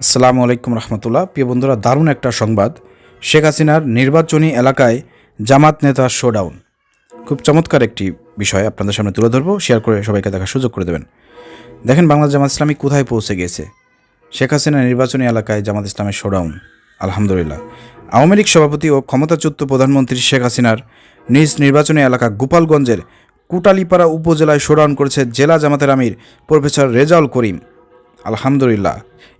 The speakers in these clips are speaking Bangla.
আসসালামু আলাইকুম রহমতুল্লাহ। প্রিয় বন্ধুরা, দারুণ একটা সংবাদ। শেখ হাসিনার নির্বাচনী এলাকায় জামাত নেতা শোডাউন। খুব চমৎকার একটি বিষয় আপনাদের সামনে তুলে ধরবো, শেয়ার করে সবাইকে দেখার সুযোগ করে দেবেন। দেখেন বাংলাদেশ জামাত ইসলামী কোথায় পৌঁছে গিয়েছে। শেখ হাসিনার নির্বাচনী এলাকায় জামাত ইসলামের শোডাউন। আলহামদুলিল্লাহ। আওয়ামী লীগ সভাপতি ও ক্ষমতাচ্যুত প্রধানমন্ত্রী শেখ হাসিনার নিজ নির্বাচনী এলাকা গোপালগঞ্জের কুটালীপাড়া উপজেলায় শোডাউন করেছে জেলা জামাতের আমির প্রফেসর রেজাউল করিম। আলহামদুলিল্লাহ।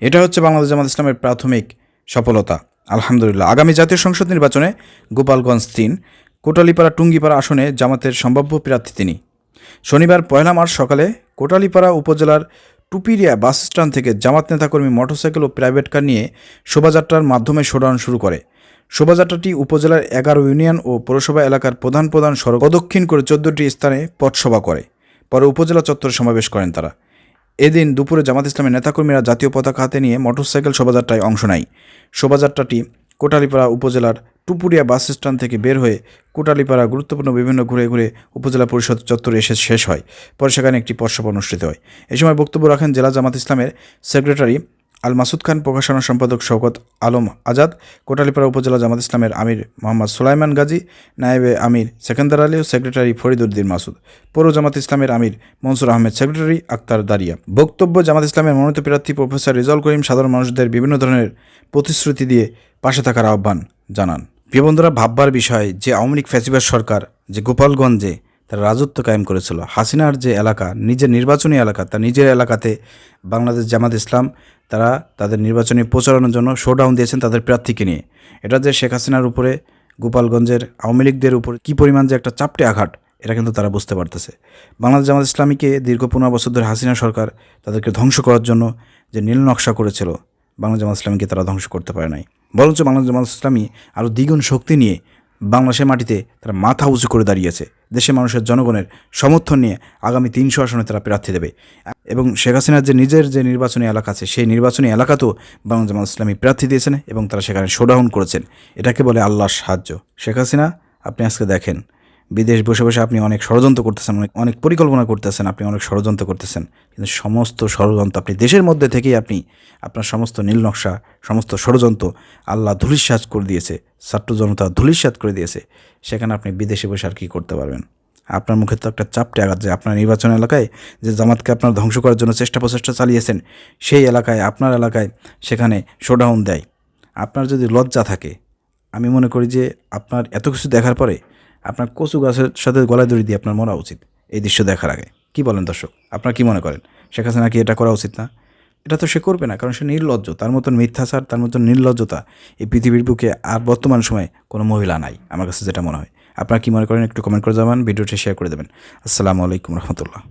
এটা হচ্ছে বাংলাদেশ জামাত ইসলামের প্রাথমিক সফলতা। আলহামদুলিল্লাহ। আগামী জাতীয় সংসদ নির্বাচনে গোপালগঞ্জ ৩ কোটালীপাড়া টুঙ্গিপাড়া আসনে জামাতের সম্ভাব্য প্রার্থী তিনি। শনিবার ১ মার্চ সকালে কোটালীপাড়া উপজেলার টুপিরিয়া বাস স্ট্যান্ড থেকে জামাত নেতাকর্মী মোটরসাইকেল ও প্রাইভেট কার নিয়ে শোভাযাত্রার মাধ্যমে শোডাউন শুরু করে। শোভাযাত্রাটি উপজেলার ১১ ইউনিয়ন ও পৌরসভা এলাকার প্রধান প্রধান সড়ক প্রদক্ষিণ করে ১৪টি স্থানে পথসভা করে। পরে উপজেলা চত্বরে সমাবেশ করেন তারা। এদিন দুপুরে জামাত ইসলামের নেতাকর্মীরা জাতীয় পতাকা হাতে নিয়ে মোটরসাইকেল শোভাযাত্রায় অংশ নেয়। শোভাযাত্রাটি কোটালীপাড়া উপজেলার টুপুরিয়া বাস স্ট্যান্ড থেকে বের হয়ে কোটালীপাড়া গুরুত্বপূর্ণ বিভিন্ন ঘুরে ঘুরে উপজেলা পরিষদ চত্বরে এসে শেষ হয়। পরে সেখানে একটি পথসভা অনুষ্ঠিত হয়। এই সময় বক্তব্য রাখেন জেলা জামাত ইসলামের সেক্রেটারি আল মাসুদ খান, প্রকাশনা সম্পাদক শওকত আলম আজাদ, কোটালীপাড়া উপজেলা জামাত ইসলামের আমির মোহাম্মদ সুলাইমান গাজী, নায়েবে আমির সেকেন্দার আলী ও সেক্রেটারি ফরিদউদ্দিন মাসুদ, পৌর জামাত ইসলামের আমির মনসুর আহমেদ, সেক্রেটারি আক্তার দারিয়া। বক্তব্য জামাত ইসলামের মনোনীত প্রার্থী প্রফেসর রেজাউল করিম সাধারণ মানুষদের বিভিন্ন ধরনের প্রতিশ্রুতি দিয়ে পাশে থাকার আহ্বান জানান। প্রিয় বন্ধুরা, ভাববার বিষয় যে আওয়ামী লীগ ফ্যাসিবাদ সরকার যে গোপালগঞ্জে তারা রাজত্ব কায়েম করেছিল, হাসিনার যে এলাকা নিজের নির্বাচনী এলাকা, তার নিজের এলাকাতে বাংলাদেশ জামাত ইসলাম তারা তাদের নির্বাচনী প্রচারণার জন্য শোডাউন দিয়েছেন তাদের প্রার্থীকে নিয়ে। এটা যে শেখ হাসিনার উপরে গোপালগঞ্জের আওয়ামী লীগদের উপর কী পরিমাণ যে একটা চাপটে আঘাত, এটা কিন্তু তারা বুঝতে পারতেছে। বাংলাদেশ জামাত ইসলামীকে দীর্ঘ ১৫ বছর ধরে হাসিনা সরকার তাদেরকে ধ্বংস করার জন্য যে নীল নকশা করেছিল, বাংলাদেশ জামাত ইসলামীকে তারা ধ্বংস করতে পারে নাই। বরঞ্চ বাংলাদেশ জামাত ইসলামী আরও দ্বিগুণ শক্তি নিয়ে বাংলাদেশের মাটিতে তারা মাথা উঁচু করে দাঁড়িয়েছে। দেশের মানুষের জনগণের সমর্থন নিয়ে আগামী ৩০০ আসনে তারা প্রার্থী দেবে। এবং শেখ হাসিনার যে নিজের যে নির্বাচনী এলাকা আছে, সেই নির্বাচনী এলাকাতেও বাংলাদেশ জামাত ইসলামী প্রার্থী দিয়েছেন এবং তারা সেখানে শোডাউন করেছেন। এটাকে বলে আল্লাহর সাহায্য। শেখ হাসিনা, আপনি আজকে দেখেন বিদেশ বসে বসে আপনি অনেক ষড়যন্ত্র করতেছেন, অনেক পরিকল্পনা করতেছেন, আপনি অনেক ষড়যন্ত্র করতেছেন, কিন্তু সমস্ত ষড়যন্ত্র আপনি দেশের মধ্যে থেকেই আপনি আপনার সমস্ত নীল নকশা, সমস্ত ষড়যন্ত্র আল্লাহ ধূলিসাৎ করে দিয়েছে, ছাত্র জনতা ধূলিসাৎ করে দিয়েছে। সেখানে আপনি বিদেশে বসে আর কী করতে পারবেন? আপনার মুখে তো একটা চাপটে আঘাত যে আপনার নির্বাচন এলাকায় যে জামাতকে আপনার ধ্বংস করার জন্য প্রচেষ্টা চালিয়েছেন, সেই এলাকায় আপনার এলাকায় সেখানে শোডাউন দেয়। আপনার যদি লজ্জা থাকে, আমি মনে করি যে আপনার এত কিছু দেখার পরে আপনার কচু গাছের সাথে গলায় দড়ি দিয়ে আপনার মরা উচিত এই দৃশ্য দেখার আগে। কি বলেন দর্শক, আপনারা কি মনে করেন? শেখ হাসিনা কি এটা করা উচিত না? এটা তো সে করবে না, কারণ সে নির্লজ্জ। তার মতন মিথ্যাচার, তার মতন নির্লজ্জতা এই পৃথিবীর বুকে আর বর্তমান সময়ে কোনো মহিলা নাই, আমার কাছে যেটা মনে হয়। আপনারা কি মনে করেন একটু কমেন্ট করে যাবেন, ভিডিওটি শেয়ার করে দেবেন। আসসালামু আলাইকুম রহমতুল্লাহ।